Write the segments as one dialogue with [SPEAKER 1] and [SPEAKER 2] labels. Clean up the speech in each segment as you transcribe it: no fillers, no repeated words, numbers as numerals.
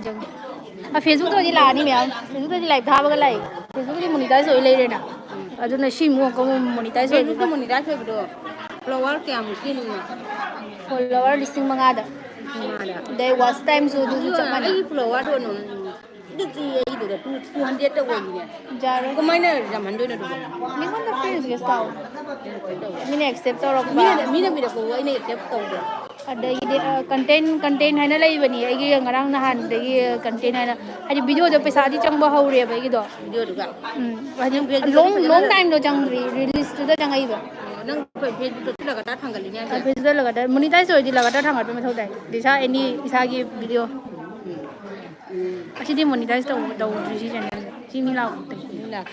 [SPEAKER 1] चंगे Facebook तो लानी ma'am Facebook तो लाइव था बगल लाई फेसबुक की मोनिटाइज हो ले रेना अदुना सिमु को मोनिटाइज हो
[SPEAKER 2] फेसबुक मोनिटाइज होबदो फ्लावर क्या मुकिन
[SPEAKER 1] फॉलोवर लिस्टिंग मंगादा दे वाच टाइम सो दु चमani
[SPEAKER 2] आई फ्लावर तो नो दिति आई दो 200 तो वनी
[SPEAKER 1] जारो
[SPEAKER 2] को माइना जमन दो
[SPEAKER 1] मी कोन द फ्रेंड्स के स्टाव मी ने एक्सेप्ट तो रख
[SPEAKER 2] मी को आई ने एक्सेप्ट तो
[SPEAKER 1] अदगी कंटेंट है ना लेबनी आगी ngarang nahan dagi content है ना हजि वीडियो जो पैसा दी चंगबा हौरे बगी दो
[SPEAKER 2] वीडियो दुगा
[SPEAKER 1] हजि long time do chang release to da changai ba
[SPEAKER 2] nang Facebook to laga ta thangali nya
[SPEAKER 1] Facebook laga da monetize hoidi laga ta thangat me thau dai disa any isa gi video asi di monetize to ji channel ji mi la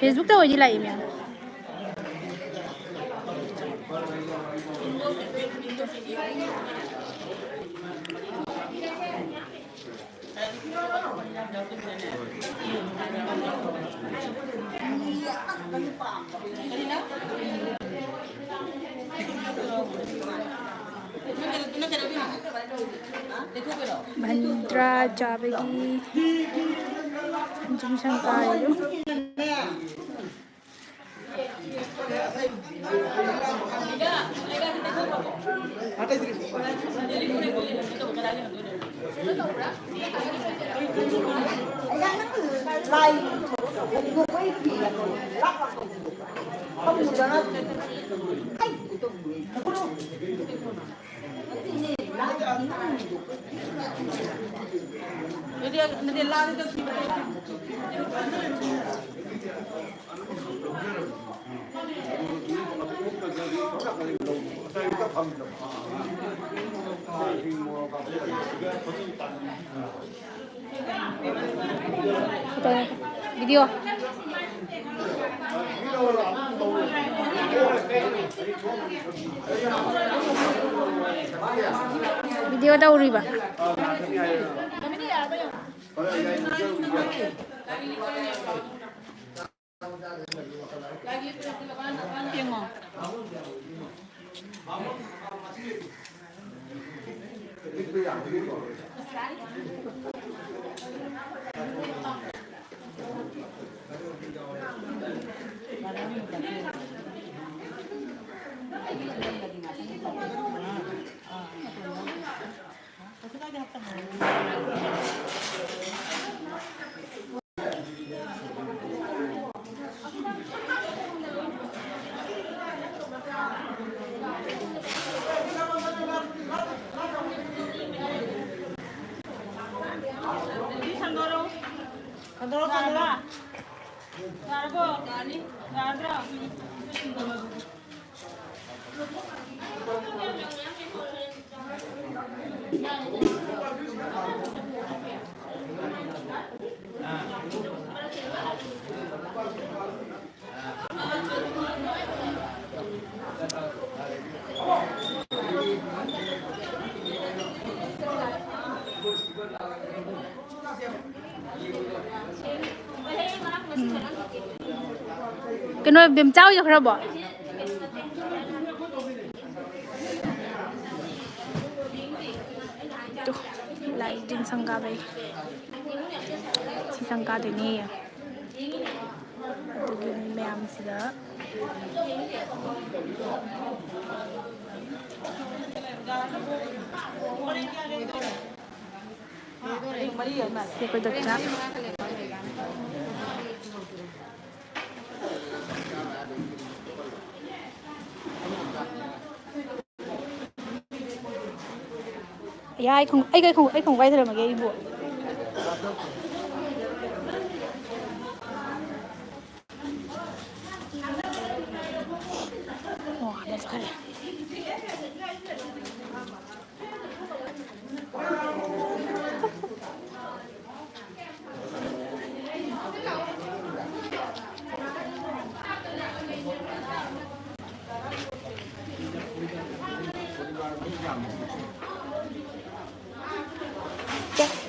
[SPEAKER 1] Facebook to hoidi lai me भंद्रा जाबगी Anjum Shankar video video dah uri ba cái nơi bìm cháu cho không bỏ lại trên sân ca đây sân ca thì nghe từ bên mềm gì đó sẽ có được chắc dạ anh không quay thôi mà cái buồn đây rồi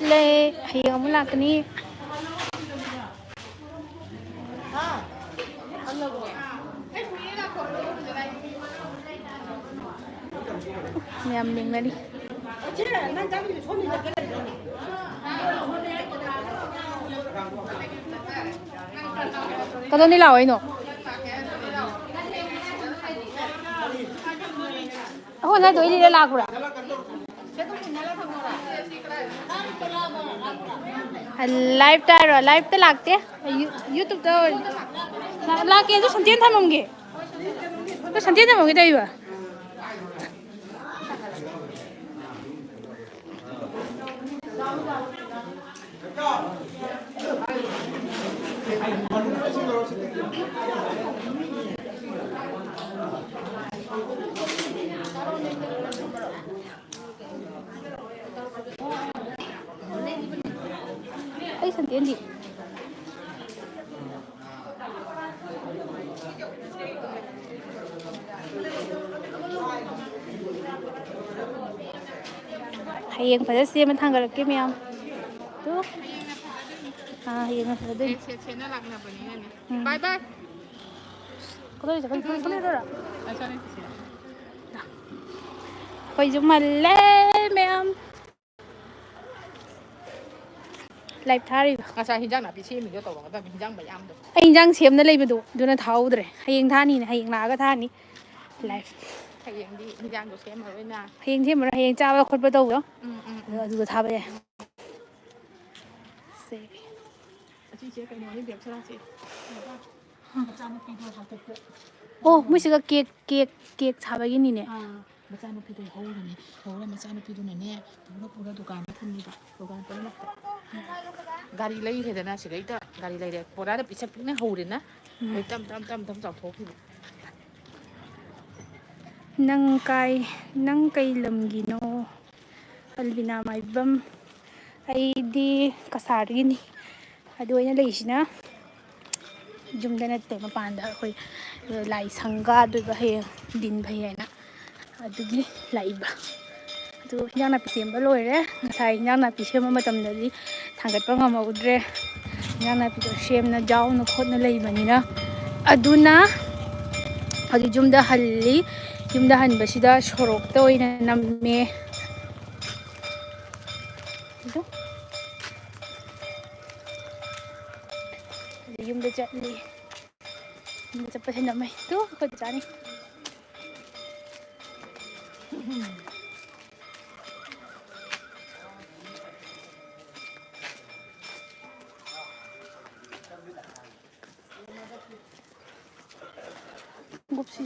[SPEAKER 1] le hiyo mo lang kani mềm mình đi Kau ni lawa ino. Aku nak tu ini dia lagu lah. Live tar live te lagte YouTube to ला के जो संतेन था mummy तो संतेन था mummy तो ये ấy संतेन ji Hayang pada siya man tanggal ke miyam. Tu. Hayang pada din.
[SPEAKER 3] Siya lang na ba niya ni. Bye bye.
[SPEAKER 1] Kalau isa kalau kalau dora.
[SPEAKER 3] Sorry siya.
[SPEAKER 1] Koi jumale miyam. Live thari.
[SPEAKER 3] Asa hinjang na pichi mi to ba ta hinjang ba yam do.
[SPEAKER 1] Ay hinjang siam na lay ba do. Do na thau dre. Hayang thani na hayang na ga thani. Live.
[SPEAKER 3] Hayang di hinjang do siam maไว้na.
[SPEAKER 1] Hayang thiam ra hayang cha ba khot ba do yo. Du ga tha ba ye. Se.
[SPEAKER 3] Chi che kai no ni biak chara chi.
[SPEAKER 1] Oh, musiga cake cha ba yin ni ne.
[SPEAKER 3] มจานุพี่ตัวเขาเลยเขาเลยมาจานุพี่ตัวเนี่ยเนี่ยตัวดุการมาทำนี่ปะดุการตัวนั้นการีเลยเห็นนะสิเลยแต่การีเลยเด็กพอได้ปิดชักเนี่ยหูเลยนะไปจำจับทุกที่
[SPEAKER 1] Nang kay lamgino albina may bam ay di kasari ni ado ay nalay na jumda na tayo mapanda ako lai sangga do ba hay din ba hay na ado gi lai ba ado yang na pisem ba loy re nasay yang na pisem ma matam na di tanggat pa nga maudre yang na pito shem na jaw na khot na lai ba ni na ado na ado jumda halli Yumda hanbasida shorok to ina namme ito yumda chatli yumda chapasin namme ito ako dyan gupsi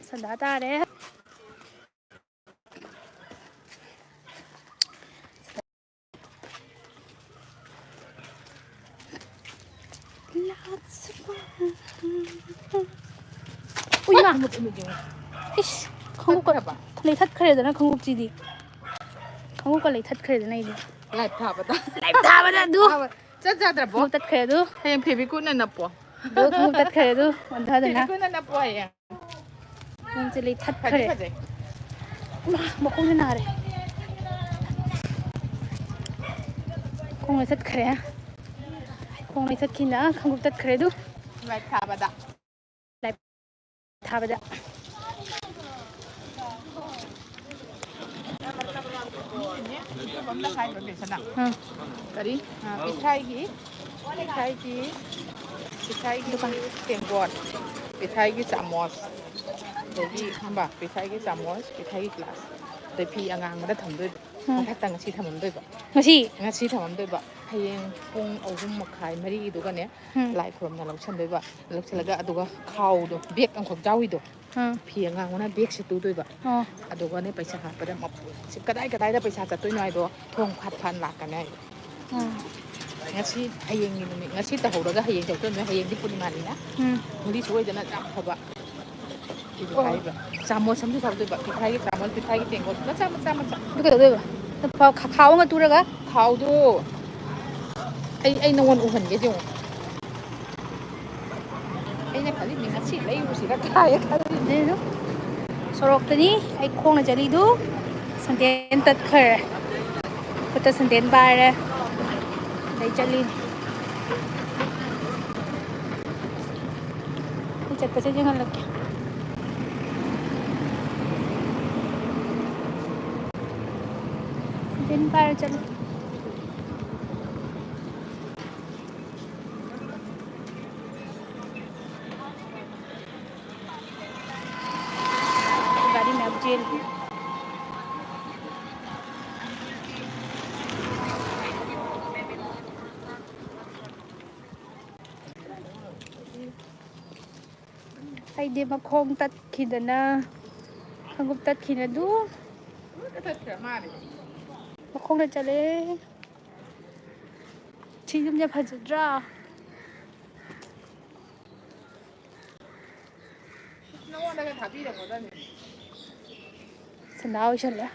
[SPEAKER 1] Sandata re. Ui mà. Ish, không có lấy thắt khề rồi nó không có gì đi. Không có lấy thắt khề rồi này đi.
[SPEAKER 3] Lại thả vào ta.
[SPEAKER 1] Lại thả vào ta đu.
[SPEAKER 3] Chắc ra được
[SPEAKER 1] Không thắt khề đu.
[SPEAKER 3] Hay em phê cũng nên nạp bỏ.
[SPEAKER 1] Đu không thắt khề đu. Anh thà rồi
[SPEAKER 3] Phê
[SPEAKER 1] na.
[SPEAKER 3] cũng nên nạp bỏ à.
[SPEAKER 1] Không chỉ lấy thắt
[SPEAKER 3] Phải
[SPEAKER 1] khề.
[SPEAKER 3] gì?
[SPEAKER 1] Mà không thế nào đấy. Không lấy thắt khề. Không lấy thắt kia nữa, không có thắt khề đu.
[SPEAKER 3] Lại thả vào ta.
[SPEAKER 1] Lại thả vào ta.
[SPEAKER 3] Bấm đã khai để sẵn nào. Cái đi, pichai tiền bọt, pichai samos, để đi ham bạc, pichai samos, pichai glass, để phi ăn ngang mà đã thầm đôi, không phải tăng chi thầm đôi vậy. Ngã chi thầm đôi vậy, hay kung ở vùng mặt khai mấy đi đó cái này, lại phồng nhà lâu chân đôi vậy, lâu chân là cái đó cái khâu đó, biết ăn khẩu rau đó. Phi ăn ngang mà nó biết sẽ tu đôi vậy. Đó cái này phải trả phải đem mập, cái đấy đã phải trả tôi nói đó, thong phát phan lạc cái này. Ngasi hayang ni numi ngasi tahu daga hayang jauh tu hayang di Purnima ni na muli suai jana jam thaba itu kai ba samo samju thab tu ba pithai tengok macam
[SPEAKER 1] Itu kata tu ba khao nga tu raga
[SPEAKER 3] khao tu ai nongon uhan ge jong ai na khali ni ngasi lai usi ra kai
[SPEAKER 1] Ni tu sorok tani ai khong na jali du santen tat khar kata santen bar Đây chali Đi chặt pa sa jangan lagi Tin para chalo. गाड़ी में अब jail ai đi mà không tắt khi đó na không tắt khi nào đủ mà không được chale chỉ dùng nhập hạt ra sân đào chân lẽ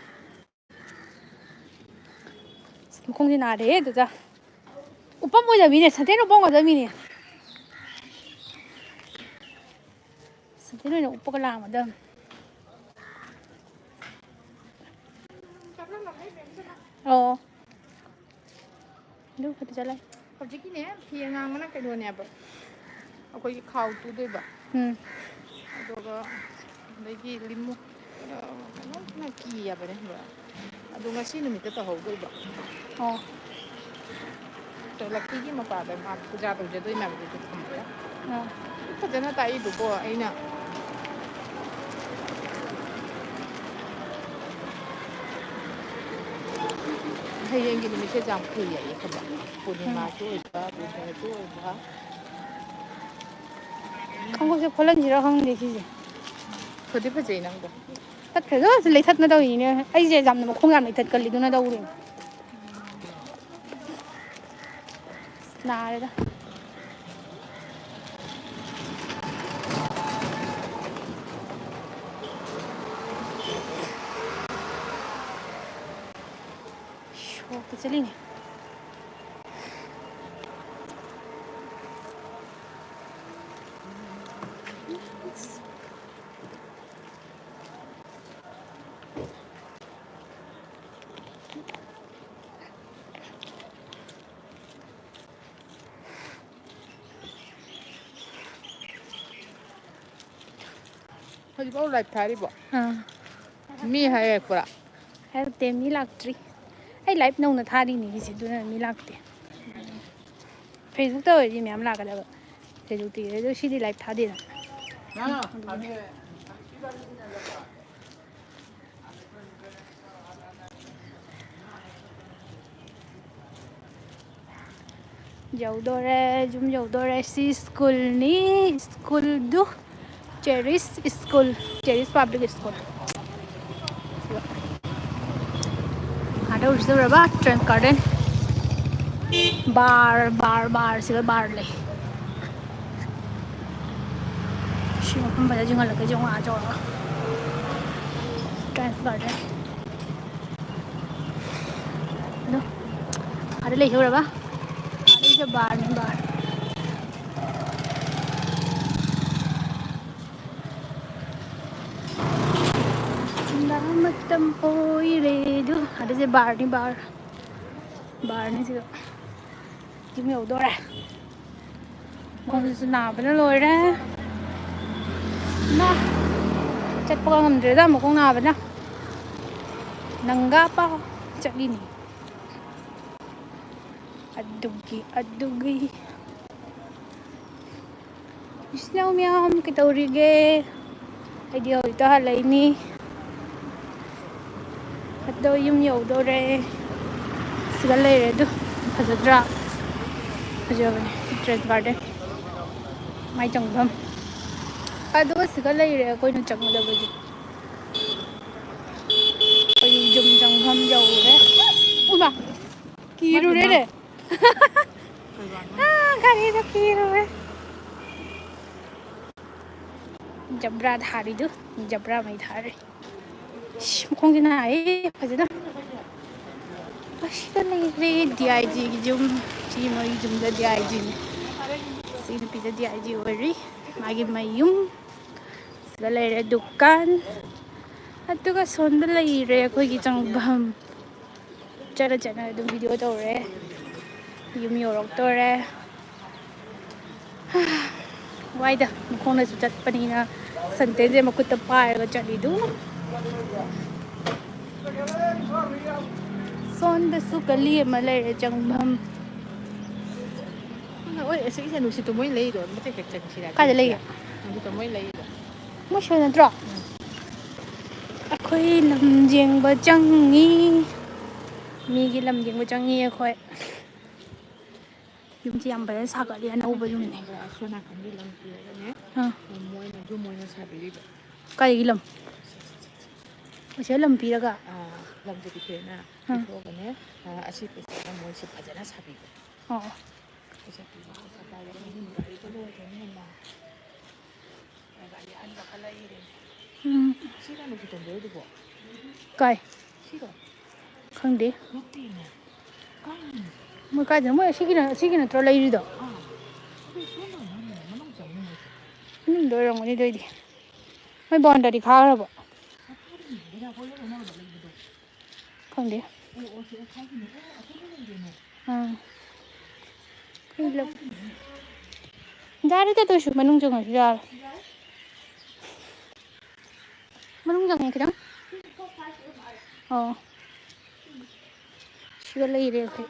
[SPEAKER 1] không đi nào đấy được ra 오빠 모자 미네 산테노 본거 더 미네 산테노는 오빠가 나거든 nước phải trả lại
[SPEAKER 3] còn chứ cái này thì ngang mà nó cái đồ này bật ở cái khâu tu đây bật đồ cái đây cái limu nó kỳ à bật đấy bật đồ ngay xin mình tự tao hậu đây bật rồi là cái gì mà bà đây mà puja tổ chức đây mà mình tự làm đấy thật ra nó tại đủ bộ ấy nè hꯌꯦꯡꯒꯤ ꯅꯨꯃꯤꯠꯁꯦ ꯌꯥꯝ ꯐꯩꯌꯦ ꯈꯪꯕ ꯄꯨꯔꯅꯤꯃꯥꯁꯨ ꯑꯣꯏꯕ ꯕꯨꯙꯁꯨ ꯑꯣꯏꯕ
[SPEAKER 1] ꯈꯣꯡꯎꯞꯁꯦ ꯐꯣꯠꯍꯟꯁꯤꯔꯥ ꯈꯪꯗꯦ ꯁꯤꯁꯦ
[SPEAKER 3] ꯐꯗꯤ ꯐꯖꯩ ꯅꯪꯗꯣ
[SPEAKER 1] ꯇꯠꯈ꯭ꯔꯦꯗꯣ ꯂꯩꯊꯠꯅ ꯇꯧꯔꯤꯅꯦ ꯑꯩꯁꯦ ꯌꯥꯝꯅ ꯃꯈꯣꯡ ꯌꯥꯝ ꯂꯩꯊꯠꯀꯜꯂꯤꯗꯨꯅ ꯇꯧꯔꯤꯅꯦ ꯅꯥꯔꯦꯗ ꯁꯣꯛꯇ ꯆꯠꯂꯤꯅꯦ
[SPEAKER 3] ꯍꯧꯖꯤꯛꯐꯥꯎ ꯂꯥꯏꯚ ꯊꯥꯔꯤꯕꯣ ꯃꯤ ꯍꯥꯏꯔꯛꯄ꯭ꯔꯥ
[SPEAKER 1] ꯍꯥꯏꯔꯛꯇꯦ ꯃꯤ ꯂꯥꯛꯇ꯭ꯔꯤ ꯑꯩ ꯂꯥꯏꯚ ꯅꯧꯅ ꯊꯥꯔꯤꯅꯦ ꯁꯤꯁꯦ ꯑꯗꯨꯅ ꯃꯤ ꯂꯥꯛꯇꯦ ꯐꯦꯁꯕꯨꯛꯇ ꯑꯣꯏꯔꯗꯤ ꯃꯌꯥꯝ ꯂꯥꯛꯀꯗꯕ ꯐꯦꯁꯕꯨꯛꯇꯤ ꯑꯗꯣ ꯁꯤꯗꯤ ꯂꯥꯏꯚ ꯊꯥꯗꯦꯗ ꯌꯧꯗꯣꯔꯦ ꯌꯨꯝ ꯌꯧꯗꯣꯔꯦ ꯁꯤ ꯁ꯭ꯀꯨꯜꯅꯤ ꯁ꯭ꯀꯨꯜꯗꯨ Cherish school Cherish public school ꯑꯥꯗ ꯎꯔꯁꯤꯗꯧꯔꯕ ꯇ꯭ꯔꯦꯟ ꯒꯥꯔꯗꯦꯟ ꯕꯥꯔ ꯁꯤꯒ ꯕꯥꯔ ꯂꯩ ꯁꯤ ꯃꯐꯝ ꯐꯖ ꯌꯨꯡꯍꯜꯂꯛꯀꯦ ꯌꯦꯡꯉꯣ ꯑꯥ ꯆꯥꯎꯔꯒ ꯇ꯭ꯔꯦꯟ ꯒꯥꯔꯗꯦꯟ ꯑꯗꯣ ꯑꯥꯗ ꯂꯩꯍꯧꯔꯕ ꯑꯥꯗꯩꯁꯦ ꯕꯥꯔꯅꯤ ꯕꯥꯔ ꯃꯇꯝ ꯑꯣꯏꯔꯦ ꯑꯗꯨ ꯑꯗꯩꯁꯦ ꯕꯥꯔꯅꯤ ꯕꯥꯔꯅꯤ ꯁꯤꯗ ꯌꯨꯝ ꯌꯧꯗꯣꯔꯦ ꯃꯈꯣꯡꯁꯤꯁꯨ ꯅꯥꯕꯅ ꯂꯣꯏꯔꯦ ꯆꯠꯄꯒ ꯉꯝꯗ꯭ꯔꯦꯗ ꯃꯈꯣꯡ ꯅꯥꯕꯅ ꯅꯪꯒꯥ ꯄꯥꯎ ꯆꯠꯂꯤꯅꯤ ꯑꯗꯨꯒꯤ ꯏꯁꯅꯦꯜ ꯃꯌꯥꯝ ꯀꯩꯗꯧꯔꯤꯒꯦ ꯑꯩꯗꯤ ꯍꯧꯖꯤꯛꯇ ꯍꯜꯂꯛꯏꯅꯤ ꯑꯗꯣ ꯌꯨꯝ ꯌꯧꯗꯣꯔꯦ ꯁꯤꯗ ꯂꯩꯔꯦ ꯑꯗꯨ ꯐꯖꯗ꯭ꯔꯥ ꯐꯖꯕꯅꯦ ꯇ꯭ꯔꯦꯟ ꯒꯥꯔꯗꯦꯟ ꯃꯥꯏ ꯆꯪꯐꯝ ꯑꯗꯨꯒ ꯁꯤꯒ ꯂꯩꯔꯦ ꯑꯩꯈꯣꯏꯅ ꯆꯪꯒꯗꯕꯁꯦ ꯑꯩꯈꯣꯏ ꯌꯨꯝ ꯆꯪꯐꯝ ꯌꯧꯔꯦ ꯎꯃ ꯀꯤꯔꯨꯔꯦꯅꯦ ꯒꯥꯔꯤꯗꯣ ꯀꯤꯔꯨꯔꯦ ꯖꯕ꯭ꯔꯥ ꯊꯥꯔꯤꯗꯨ ꯖꯕ꯭ꯔꯥ ꯃꯩ ꯊꯥꯔꯤ ꯃꯈꯣꯡꯁꯦ ꯅꯥꯏꯌꯦ ꯐꯖꯅ ꯑꯁꯤꯗ ꯂꯩꯔꯦ ꯗꯤ ꯑꯥꯏ ꯖꯤꯒꯤ ꯌꯨꯝ ꯁꯤ ꯃꯣꯏ ꯌꯨꯝꯗ ꯗꯤ ꯑꯥꯏ ꯖꯤꯅꯤ ꯁꯤ ꯅꯨꯄꯤꯗ ꯗꯤ ꯑꯥꯏ ꯖꯤ ꯑꯣꯏꯔꯤ ꯃꯥꯒꯤ ꯃꯌꯨꯝ ꯁꯤꯗ ꯂꯩꯔꯦ ꯗꯨꯀꯥꯟ ꯑꯗꯨꯒ ꯁꯣꯝꯗ ꯂꯩꯔꯦ ꯑꯩꯈꯣꯏꯒꯤ ꯆꯪꯐꯝ ꯆꯠꯅ ꯑꯗꯨꯝ ꯚꯤꯗꯤꯑꯣ ꯇꯧꯔꯦ ꯌꯨꯝ ꯌꯧꯔꯛꯇꯣꯔꯦ ꯋꯥꯏꯗ ꯃꯈꯣꯡꯅꯁꯨ ꯆꯠꯄꯅꯤꯅ ꯁꯟꯇꯦꯟꯁꯦ ꯃꯈꯨꯠꯇ ꯄꯥꯏꯔꯒ ꯆꯠꯂꯤꯗꯨ ꯑꯁꯣꯟꯗꯁꯨ ꯒꯂꯤ ꯑꯃ ꯂꯩꯔꯦ ꯆꯪꯐꯝ
[SPEAKER 3] ꯍꯣꯏ ꯑꯁꯤꯒꯤꯁꯦ ꯅꯨꯡꯁꯤꯠꯇꯣ ꯃꯣꯏ ꯂꯩꯗꯣ ꯃꯇꯦꯛ ꯇꯦꯛ ꯆꯪꯁꯤꯔ
[SPEAKER 1] ꯀꯥꯏꯗ ꯂꯩꯒꯦ
[SPEAKER 3] ꯅꯨꯡꯁꯤꯠꯇꯣ ꯃꯣꯏ ꯂꯩꯗꯣ
[SPEAKER 1] ꯃꯣꯏ ꯁꯣꯏ ꯅꯠꯇ꯭ꯔꯣ ꯑꯩꯈꯣꯏ ꯂꯝ ꯌꯦꯡꯕ ꯆꯪꯉꯤ ꯃꯤꯒꯤ ꯂꯝ ꯌꯦꯡꯕ ꯆꯪꯉꯤ ꯑꯩꯈꯣꯏ ꯌꯨꯝꯁꯤ ꯌꯥꯝ ꯐꯖꯅ ꯁꯥꯒꯠꯂꯤ ꯑꯅꯧꯕ ꯌꯨꯝꯅꯤ
[SPEAKER 3] ꯑꯁꯣꯝ ꯅꯥꯀꯟꯒꯤ ꯂꯝ ꯄꯤꯔꯒꯅꯦ
[SPEAKER 1] ꯑꯥ
[SPEAKER 3] ꯃꯣꯏꯅ ꯌꯨꯝ ꯑꯣꯏꯅ ꯁꯥꯕꯤꯔꯤꯕ
[SPEAKER 1] ꯀꯔꯤꯒꯤ ꯂꯝ ꯄꯩꯁꯥ ꯂꯝ ꯄꯤꯔꯒ
[SPEAKER 3] ꯂꯝꯁꯦ ꯄꯤꯊꯣꯛꯑꯦꯅ
[SPEAKER 1] ꯑꯥ
[SPEAKER 3] ꯄꯤꯊꯣꯛꯑꯒꯅꯦ ꯑꯁꯤ ꯄꯩꯁꯥꯅ ꯃꯣꯏꯁꯦ ꯐꯖꯅ ꯁꯥꯕꯤꯕ
[SPEAKER 1] ꯑꯣ
[SPEAKER 3] ꯄꯩꯁꯥ ꯄꯤꯕ ꯄꯩꯁꯥ ꯄꯥꯏꯕ ꯃꯤꯒꯤ ꯒꯥꯔꯤꯗ ꯂꯣꯏꯈ꯭ꯔꯅꯤ ꯍꯦꯟꯅ ꯒꯥꯔꯤ ꯑꯍꯟꯕ ꯈꯔ ꯂꯩꯔꯦꯅꯦ ꯁꯤ ꯀꯥꯟꯗ ꯅꯨꯡꯁꯤꯠ ꯇꯣꯡꯗꯣꯏ ꯑꯗꯨꯕꯣ
[SPEAKER 1] ꯀꯥꯏ
[SPEAKER 3] ꯁꯤꯔꯣ
[SPEAKER 1] ꯈꯪꯗꯦ
[SPEAKER 3] ꯅꯠꯇꯦꯅꯦ ꯀꯥꯏꯗꯅꯣ
[SPEAKER 1] ꯃꯣꯏ ꯀꯥꯏꯗꯅꯣ ꯃꯣꯏ ꯑꯁꯤꯒꯤ ꯅꯠꯇ꯭ꯔꯣ ꯂꯩꯔꯤꯗꯣ
[SPEAKER 3] ꯑꯗꯨ ꯁꯣꯝꯗ ꯑꯣꯏꯔꯝꯅꯤꯅꯦ ꯃꯅꯨꯡ ꯆꯪꯅꯤ ꯃꯣꯏꯁꯦ
[SPEAKER 1] ꯃꯅꯨꯡꯗ ꯑꯣꯏꯔꯝꯒꯅꯤ ꯑꯗꯨꯏꯗꯤ ꯃꯣꯏ ꯕꯥꯎꯟꯗꯔꯤ ꯈꯥꯈ꯭ꯔꯕꯣ
[SPEAKER 3] ꯂꯩꯕꯗꯣ
[SPEAKER 1] ꯈꯪꯗꯦ
[SPEAKER 3] ꯑꯣ ꯁꯤ ꯈꯥꯏꯈꯤꯅꯦ ꯑꯣ ꯑꯁꯣꯝꯗ ꯂꯩꯔꯦꯅꯦ
[SPEAKER 1] ꯌꯥꯔꯦꯗ ꯑꯗꯨꯏꯁꯨ ꯃꯅꯨꯡ ꯆꯪꯉꯁꯨ ꯌꯥꯔꯦ ꯃꯅꯨꯡ ꯆꯪꯉꯦ ꯈꯤꯇꯪ ꯑꯣ ꯁꯤꯗ ꯂꯩꯔꯦ ꯑꯩꯈꯣꯏ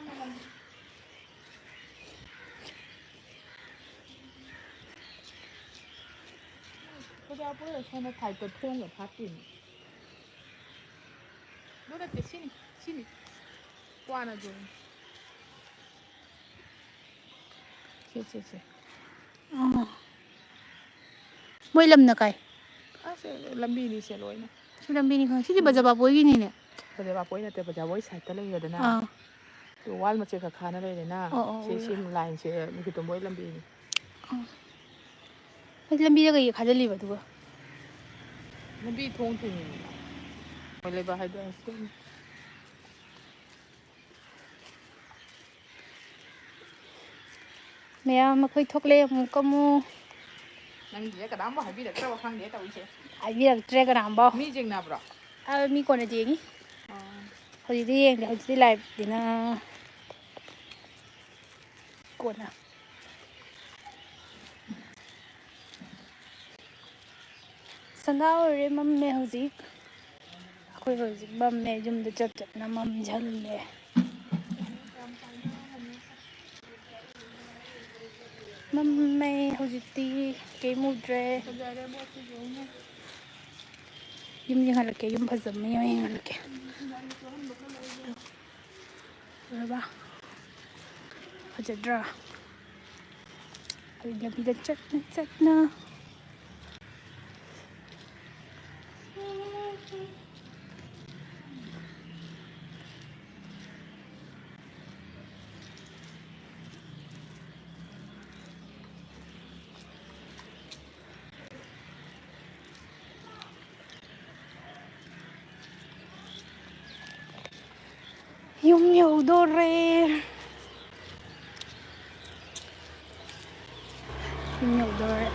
[SPEAKER 3] ꯕꯖꯥꯔ ꯁꯣꯝꯗ ꯁꯥꯏꯠꯇ ꯊꯣꯡꯒ ꯐꯥꯠꯇꯦꯅꯦ ꯑꯗꯨ ꯅꯠꯇꯦ ꯁꯤꯅꯤ ꯀ꯭ꯋꯥꯅ ꯑꯗꯨꯅꯤ ꯁꯦ
[SPEAKER 1] ꯃꯣꯏ ꯂꯝꯅ ꯀꯥꯏ
[SPEAKER 3] ꯑꯁ ꯂꯝꯕꯤꯅꯤꯁꯦ ꯂꯣꯏꯅ
[SPEAKER 1] ꯁꯤ ꯂꯝꯕꯤꯅꯤ ꯈꯪꯉꯦ ꯁꯤꯗꯤ ꯕꯖꯥꯕꯥꯕꯣꯏꯒꯤꯅꯤꯅꯦ
[SPEAKER 3] ꯕꯖꯕꯥꯄꯣꯏ ꯅꯠꯇꯦ ꯕꯖꯥꯔꯕꯣꯏ ꯁꯥꯏꯗꯠꯇ ꯂꯩꯔꯦꯗꯅ
[SPEAKER 1] ꯑꯥ
[SPEAKER 3] ꯋꯥꯜ ꯃꯆꯦꯠ ꯈꯔ ꯈꯥꯅ ꯂꯩꯔꯦꯅ
[SPEAKER 1] ꯑꯣ ꯑꯣ
[SPEAKER 3] ꯁꯤ ꯂꯥꯏꯟꯁꯦ ꯅꯨꯡꯁꯤꯠ ꯇꯣꯡꯕꯣꯏ ꯂꯝꯕꯤꯅꯤ
[SPEAKER 1] ꯑꯩ ꯂꯝꯕꯤꯗ ꯀꯩꯀꯩ ꯈꯥꯖꯤꯜꯂꯤꯕ ꯑꯗꯨꯒ
[SPEAKER 3] ꯂꯝꯕꯤ ꯊꯣꯡ ꯊꯤꯡꯉꯤꯅꯤꯅ ꯃꯣꯏ ꯂꯩꯕ ꯍꯥꯏꯗꯣꯏꯔ
[SPEAKER 1] ꯃꯌꯥꯝ ꯑꯩꯈꯣꯏ ꯊꯣꯛꯂꯛꯑꯦ ꯑꯃꯨꯛꯀ ꯑꯃꯨꯛ
[SPEAKER 3] ꯅꯪꯒꯤꯁꯦ ꯀꯅꯥꯝꯕꯨ ꯍꯥꯏꯕꯤꯔꯛꯇ꯭ꯔꯕ ꯈꯪꯗꯦ ꯇꯧꯔꯤꯁꯦ
[SPEAKER 1] ꯍꯥꯏꯕꯤꯔꯛꯇ꯭ꯔꯦ ꯀꯅꯥꯝꯐꯥꯎ
[SPEAKER 3] ꯃꯤ ꯆꯤꯡꯅꯕ꯭ꯔꯣ
[SPEAKER 1] ꯃꯤ ꯀꯣꯟꯅ ꯌꯦꯡꯉꯤ ꯍꯧꯖꯤꯛꯇꯤ ꯌꯦꯡꯗꯦ ꯍꯧꯖꯤꯛꯇꯤ ꯂꯥꯏꯚꯅꯤꯅ ꯀꯣꯟꯅ ꯁꯟꯗꯥ ꯑꯣꯏꯔꯦ ꯃꯝꯃꯦ ꯍꯧꯖꯤꯛ ꯑꯩꯈꯣꯏ ꯍꯧꯖꯤꯛ ꯃꯝꯃꯦ ꯌꯨꯝꯗ ꯆꯠꯅ ꯃꯝꯁꯤꯜꯂꯦ ꯃꯝꯃꯦ ꯍꯧꯖꯤꯛꯇꯤ ꯀꯩꯝ ꯎꯗ꯭ꯔꯦ ꯌꯨꯝ ꯌꯦꯡꯍꯜꯂꯛꯀꯦ ꯌꯨꯝ ꯐꯖꯕ ꯃꯌꯥꯝ ꯌꯦꯡꯍꯜꯂꯛꯀꯦ ꯎꯔꯕ ꯐꯖꯗ꯭ꯔꯥ ꯑꯩ ꯂꯝꯕꯤꯗ ꯆꯠꯅ ꯌꯨꯝ ꯌꯧꯗꯣꯔꯦ ꯌꯨꯝ ꯌꯧꯗꯣꯔꯦ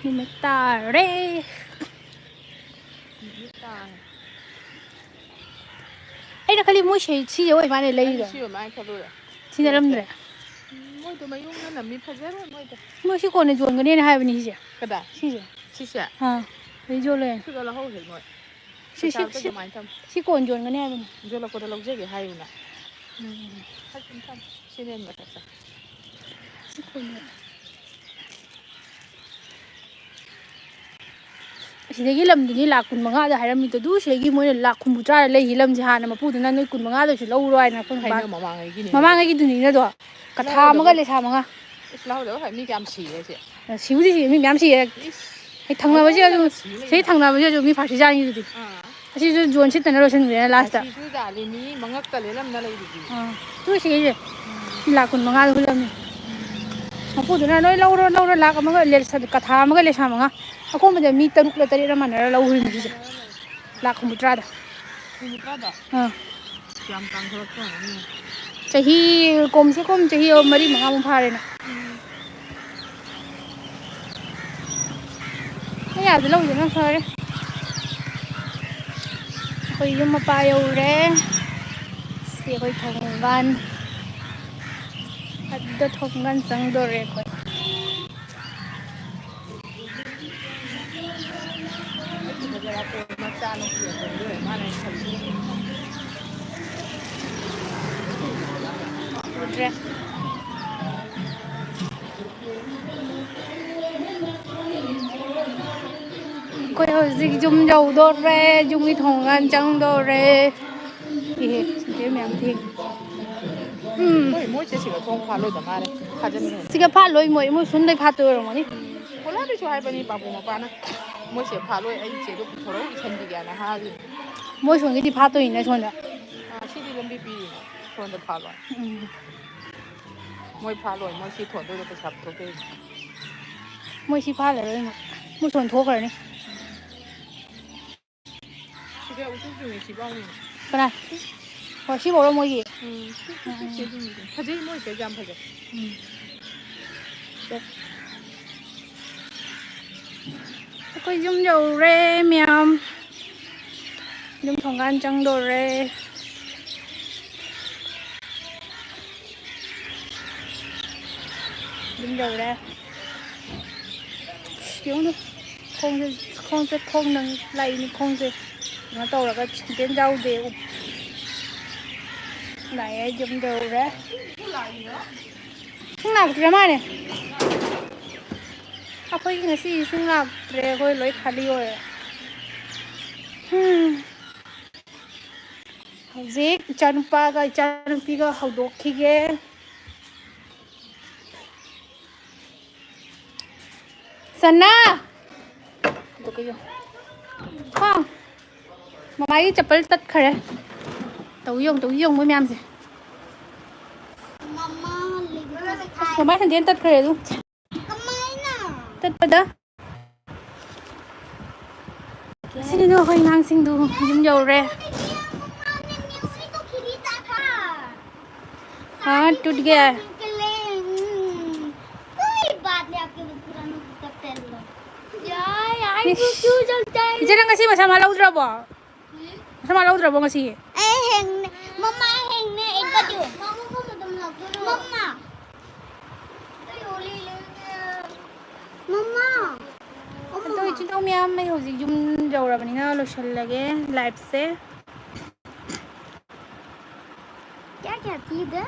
[SPEAKER 1] ꯅꯨꯃꯤꯠ ꯇꯥꯔꯦ ꯑꯩꯅ ꯈꯜꯂꯤ ꯃꯣꯏ ꯁꯤꯁꯦ ꯑꯣꯏ ꯃꯥꯜꯂꯦ ꯂꯩꯔꯤꯗꯣ
[SPEAKER 3] ꯁꯤ ꯑꯣꯏꯃꯥꯏꯅ ꯈꯜꯂꯨꯔꯦ
[SPEAKER 1] ꯁꯤ ꯅꯠꯂꯝꯗ꯭ꯔꯦ
[SPEAKER 3] ꯃꯣꯏꯗꯣ ꯃꯌꯨꯡꯅ ꯅꯝꯃꯤ ꯐꯖꯔꯣꯏ ꯃꯣꯏꯗꯣ
[SPEAKER 1] ꯃꯣꯏ ꯁꯤ ꯀꯣꯟꯅ ꯌꯣꯟꯒꯅꯦꯅ ꯍꯥꯏꯕꯅꯤ ꯁꯤꯁꯦ
[SPEAKER 3] ꯀꯗꯥꯏ
[SPEAKER 1] ꯁꯤꯁꯦ
[SPEAKER 3] ꯁꯤꯁꯦ
[SPEAKER 1] ꯑꯩ ꯌꯣꯜꯂꯣꯏ
[SPEAKER 3] ꯁꯤꯗ ꯂꯧꯍꯧꯁꯦ ꯃꯣꯏ
[SPEAKER 1] ꯁꯤ
[SPEAKER 3] ꯄꯩꯁꯥ
[SPEAKER 1] ꯁꯤ
[SPEAKER 3] ꯑꯝꯇ
[SPEAKER 1] ꯁꯤ
[SPEAKER 3] ꯀꯃꯥꯏꯅ ꯊꯝ
[SPEAKER 1] ꯁꯤ ꯀꯣꯟ ꯌꯣꯟꯒꯅꯤ ꯍꯥꯏꯕꯅꯤ
[SPEAKER 3] ꯌꯣꯜꯂꯛꯄꯗ ꯂꯧꯖꯒꯦ ꯍꯥꯏꯌꯨꯅ ꯁꯤꯅ ꯍꯦꯟꯅ ꯃꯊꯛ ꯆꯥꯏ
[SPEAKER 1] ꯁꯤ ꯀꯣꯟ ꯑꯁꯤꯗꯒꯤ ꯂꯝꯗꯨꯗꯤ ꯂꯥꯛ 15,000 ꯍꯥꯏꯔꯝꯃꯤꯗꯣ ꯑꯗꯨ ꯁꯤꯗꯒꯤ ꯃꯣꯏꯅ ꯂꯥꯛ 50,000 ꯂꯩꯁꯤ ꯂꯝꯁꯦ ꯍꯥꯟꯅ ꯃꯄꯨꯗꯨꯅ ꯅꯣꯏ 15,000ꯗꯁꯨ ꯂꯧꯔꯣ ꯍꯥꯏꯅ
[SPEAKER 3] ꯍꯥꯏꯅ ꯃꯃꯥꯡꯉꯩꯒꯤꯅꯤꯅꯦ ꯑꯗꯣ
[SPEAKER 1] ꯃꯃꯥꯡꯉꯩꯒꯤꯗꯨꯅꯤꯅꯗꯣ ꯀꯊꯥ ꯑꯃꯒ ꯂꯩꯁꯥ ꯃꯉꯥ
[SPEAKER 3] ꯏꯁ ꯂꯧꯍꯧꯗꯕ ꯐꯩ ꯃꯤ ꯀꯌꯥꯝ ꯁꯤꯔꯦ ꯁꯤ
[SPEAKER 1] ꯁꯤꯕꯨꯗꯤ ꯁꯤ ꯃꯤ ꯃꯌꯥꯝ ꯁꯤꯌꯦ
[SPEAKER 3] ꯏꯁ
[SPEAKER 1] ꯊꯪꯅꯕꯁꯤ ꯑꯗꯨ
[SPEAKER 3] ꯃꯌꯨꯡꯗꯒ ꯁꯤ
[SPEAKER 1] ꯁꯤ
[SPEAKER 3] ꯂꯩꯔꯤꯕ
[SPEAKER 1] ꯊꯪꯅꯕꯁꯤ ꯃꯤ ꯐꯥꯔꯁꯤ ꯆꯥꯡꯉꯤꯗꯨꯗꯤ ꯑꯁꯤꯁꯨ ꯖꯣꯟ ꯁꯤꯠꯇꯅ ꯂꯣꯏꯁꯤꯟꯈ꯭ꯔꯦꯅ ꯂꯥꯁꯇ
[SPEAKER 3] ꯐꯥꯁꯤꯁꯨ ꯌꯥꯜꯂꯤ ꯃꯤ ꯃꯉꯛꯇ ꯂꯦꯜꯂꯝꯅ ꯂꯩꯗꯨꯗꯤ
[SPEAKER 1] ꯇꯨ ꯁꯤꯁꯦ ꯂꯥꯛ 15,000 ꯍꯨꯜꯂꯝꯅꯤ ꯃꯄꯨꯗꯨꯅ ꯅꯣꯏ ꯂꯧꯔꯣ ꯂꯥꯛ ꯑꯃꯒ ꯀꯊꯥ ꯑꯃꯒ ꯂꯩꯁꯥ ꯃꯉꯥ ꯑꯀꯣꯟꯕꯗ ꯃꯤ 3ꯔ 4ꯔ ꯃꯥꯟꯅꯔ ꯂꯧꯈ꯭ꯔꯤꯅꯤ ꯁꯤꯁꯦ ꯂꯥꯛ 50,000ꯗ
[SPEAKER 3] 50,000ꯗ ꯌꯥꯝ ꯇꯥꯡꯈꯠꯂꯛꯄ ꯑꯣꯏꯔꯝꯅꯤ
[SPEAKER 1] ꯆꯍꯤ ꯀꯣꯝꯁꯦ ꯀꯣꯝ ꯆꯍꯤ 4-5 ꯐꯥꯔꯦꯅ ꯑꯩ ꯑꯥꯗ ꯂꯧꯈꯤꯕꯅ ꯐꯔꯦ Ako'y yung mapayaw re. Si ako'y thonggan. At do thonggan sang do re ako'y. Re. Ako'y hojik jum jau do re. Jumi thonggan chang do re. Ihe, sige miyam ting.
[SPEAKER 3] Ôi, mỗi chế chỉ có thông pha lôi tầm mà đấy, pha chân này.
[SPEAKER 1] Sige pa loy mo mo sun dai pa to ro ni.
[SPEAKER 3] Có lẽ đi cho hai bên đi bảo bố mà pa nè. Mỗi chế pha lôi anh chế được thổi đâu đi chân đi cái này ha gì.
[SPEAKER 1] Mo sun di pa to ni na son da.
[SPEAKER 3] À, chỉ đi làm bì thổi được pha lôi. Mỗi pha lôi mỗi chỉ thổi được cái sập thôi cái.
[SPEAKER 1] Mo si pa le mo. Mo sun tho ka ni.
[SPEAKER 3] Chỉ cái uống chung chỉ bao nhiêu.
[SPEAKER 1] Ka na. Ho si bo ro mo gi.
[SPEAKER 3] Pha gì mỗi chế jam pha gì.
[SPEAKER 1] Ako'y jum jau re miyam. Jum thonggan chang do re. Jum jau re. Yung không sẽ không nâng lại ni không sẽ nó tàu là cái tên rau đều lại jum jau re. Không nào cái mà này. Ako'y ngasi singap re ako'y loy khali oy. Hojik chanpa ga chanpi ga hodok khige. Sana. Được cái gì? Không. Mà máy chapal tất khare. Tấu dùng với mèm gì? Mà máy thằng điên tất khare luôn. Tất pada. Sini do ako'y nang sing du jum jau re. हाँ टूट गया है
[SPEAKER 2] कोई बात नहीं आपके पुराना कप्तान यार आई वो क्यों चलता है
[SPEAKER 1] Diyan na kasi masama laudra ba? Masama laudra ba kasi?
[SPEAKER 2] eh heng mama heng ne एक बार जो मामा को मत लग मम्मा तो होली ले मम्मा
[SPEAKER 1] तो इचनो मियाम may hojik jum jau ra bani na lotion lage live se
[SPEAKER 2] क्या क्या थी इधर